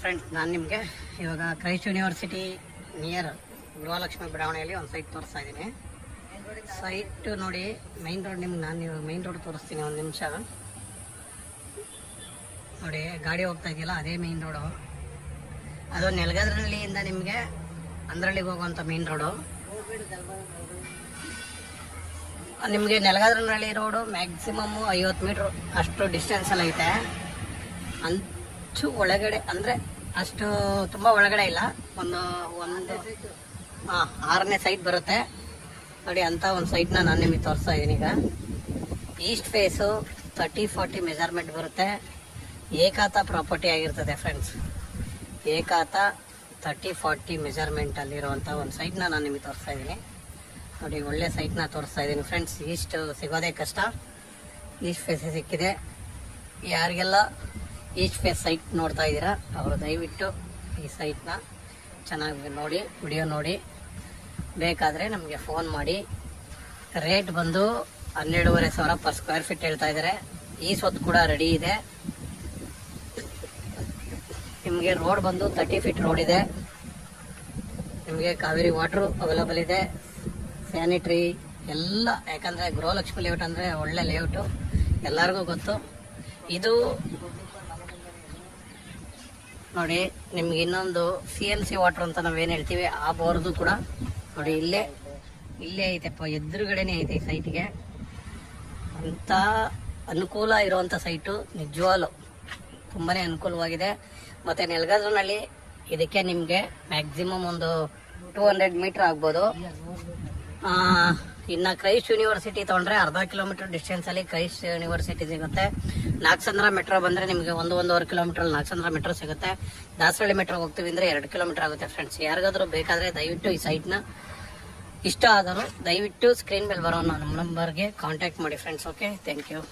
Friends, ನಾನು ನಿಮಗೆ ಇವಾಗ ಕ್ರೈಸ್ಟ್ ಯೂನಿವರ್ಸಿಟಿ ನಿಯರ್ ಗೃಹಲಕ್ಷ್ಮಿ ಬಡಾವಣೆಯಲ್ಲಿ ಒಂದು ಸೈಟ್ ತೋರಿಸ್ತಾ ಇದ್ದೀನಿ. ಸೈಟ್ ನೋಡಿ, ಮೈನ್ ರೋಡ್. ನಿಮ್ಗೆ ನಾನು ಇವಾಗ ಮೈನ್ ರೋಡ್ ತೋರಿಸ್ತೀನಿ, ಒಂದು ನಿಮಿಷ ನೋಡಿ. ಗಾಡಿ ಹೋಗ್ತಾ ಇದೆಯಲ್ಲ, ಅದೇ ಮೈನ್ ರೋಡು. ಅದು ನೆಲಗದ್ರಹಳ್ಳಿಯಿಂದ ನಿಮಗೆ ಅಂದ್ರಳ್ಳಿಗೆ ಹೋಗುವಂಥ ಮೈನ್ ರೋಡು. ನಿಮಗೆ ನೆಲಗದ್ರಹಳ್ಳಿ ರೋಡು ಮ್ಯಾಕ್ಸಿಮಮ್ಮು 50 ಮೀಟ್ರ್ ಅಷ್ಟು ಡಿಸ್ಟೆನ್ಸಲ್ಲಿ ಐತೆ. ಅಂಚು ಒಳಗಡೆ ಅಂದರೆ ಅಷ್ಟು ತುಂಬ ಒಳಗಡೆ ಇಲ್ಲ. ಒಂದು 6ನೇ ಸೈಟ್ ಬರುತ್ತೆ ನೋಡಿ. ಅಂಥ ಒಂದು ಸೈಟ್ನ ನಾನು ನಿಮಗೆ ತೋರಿಸ್ತಾ ಇದ್ದೀನಿ. ಈಗ ಈಸ್ಟ್ ಫೇಸು 30-40 ಮೆಜರ್ಮೆಂಟ್ ಬರುತ್ತೆ. ಏಕಾತ ಪ್ರಾಪರ್ಟಿ ಆಗಿರ್ತದೆ ಫ್ರೆಂಡ್ಸ್. ಏಕಾತ 30-40 ಮೆಜರ್ಮೆಂಟಲ್ಲಿರುವಂಥ ಒಂದು ಸೈಟ್ನ ನಾನು ನಿಮಗೆ ತೋರಿಸ್ತಾ ಇದ್ದೀನಿ ನೋಡಿ. ಒಳ್ಳೆ ಸೈಟ್ನ ತೋರಿಸ್ತಾ ಇದ್ದೀನಿ ಫ್ರೆಂಡ್ಸ್. ಈಸ್ಟ್ ಸಿಗೋದೇ ಕಷ್ಟ, ಈಸ್ಟ್ ಫೇಸ್ ಸಿಕ್ಕಿದೆ. ಯಾರಿಗೆಲ್ಲ ಈಸ್ಟ್ ಫೇಸ್ ಸೈಟ್ ನೋಡ್ತಾ ಇದ್ದೀರಾ ಅವರು ದಯವಿಟ್ಟು ಈ ಸೈಟ್ನ ಚೆನ್ನಾಗಿ ನೋಡಿ, ವಿಡಿಯೋ ನೋಡಿ. ಬೇಕಾದರೆ ನಮಗೆ ಫೋನ್ ಮಾಡಿ. ರೇಟ್ ಬಂದು 12,500 ಪರ್ ಸ್ಕ್ವೇರ್ ಫೀಟ್ ಹೇಳ್ತಾ ಇದ್ದಾರೆ. ಈ ಸ್ವತ್ತು ಕೂಡ ರೆಡಿ ಇದೆ. ನಿಮಗೆ ರೋಡ್ ಬಂದು 30 ಫೀಟ್ ರೋಡ್ ಇದೆ. ನಿಮಗೆ ಕಾವೇರಿ ವಾಟ್ರು ಅವೈಲಬಲ್ ಇದೆ, ಸ್ಯಾನಿಟ್ರಿ ಎಲ್ಲ. ಯಾಕಂದರೆ ಗೃಹಲಕ್ಷ್ಮಿ ಲೇಔಟ್ ಅಂದರೆ ಒಳ್ಳೆ ಲೇಔಟು, ಎಲ್ಲರಿಗೂ ಗೊತ್ತು. ಇದು ನೋಡಿ, ನಿಮ್ಗೆ ಇನ್ನೊಂದು CNC ವಾಟ್ರ್ ಅಂತ ನಾವೇನು ಹೇಳ್ತೀವಿ, ಆ ಬೋರ್ದು ಕೂಡ ನೋಡಿ ಇಲ್ಲೇ ಐತೆಪ್ಪ, ಎದುರುಗಡೆನೇ ಐತೆ ಈ ಸೈಟ್ಗೆ. ಅಂಥ ಅನುಕೂಲ ಇರುವಂಥ ಸೈಟು, ನಿಜವಾಗ್ಲೂ ತುಂಬಾ ಅನುಕೂಲವಾಗಿದೆ. ಮತ್ತು ನೆಲಗದ್ರನಲ್ಲಿ ಇದಕ್ಕೆ ನಿಮಗೆ ಮ್ಯಾಕ್ಸಿಮಮ್ ಒಂದು 200 ಮೀಟ್ರ್ ಆಗ್ಬೋದು. ಇನ್ನು ಕ್ರೈಸ್ಟ್ ಯೂನಿವರ್ಸಿಟಿ ತೊಗೊಂಡ್ರೆ 1/2 ಕಿಲೋಮೀಟರ್ ಡಿಸ್ಟೆನ್ಸಲ್ಲಿ ಕ್ರೈಸ್ಟ್ ಯೂನಿವರ್ಸಿಟಿ ಸಿಗುತ್ತೆ. ನಾಗಸಂದ್ರ ಮೆಟ್ರೋ ಬಂದರೆ ನಿಮಗೆ 1-1.5 ಕಿಲೋಮೀಟ್ರಲ್ಲಿ ನಾಗಸಂದ್ರ ಮೆಟ್ರೋ ಸಿಗುತ್ತೆ. ದಾಸರಳ್ಳಿ ಮೆಟ್ರೋ ಹೋಗ್ತೀವಿ ಅಂದರೆ 2 ಕಿಲೋಮೀಟರ್ ಆಗುತ್ತೆ ಫ್ರೆಂಡ್ಸ್. ಯಾರಿಗಾದ್ರೂ ಬೇಕಾದರೆ ದಯವಿಟ್ಟು ಈ ಸೈಟ್ನ ಇಷ್ಟ ಆದರೂ ದಯವಿಟ್ಟು ಸ್ಕ್ರೀನ್ ಮೇಲೆ ಬರೋ ನಮ್ಮ ನಂಬರ್ಗೆ ಕಾಂಟ್ಯಾಕ್ಟ್ ಮಾಡಿ ಫ್ರೆಂಡ್ಸ್. Okay, thank you.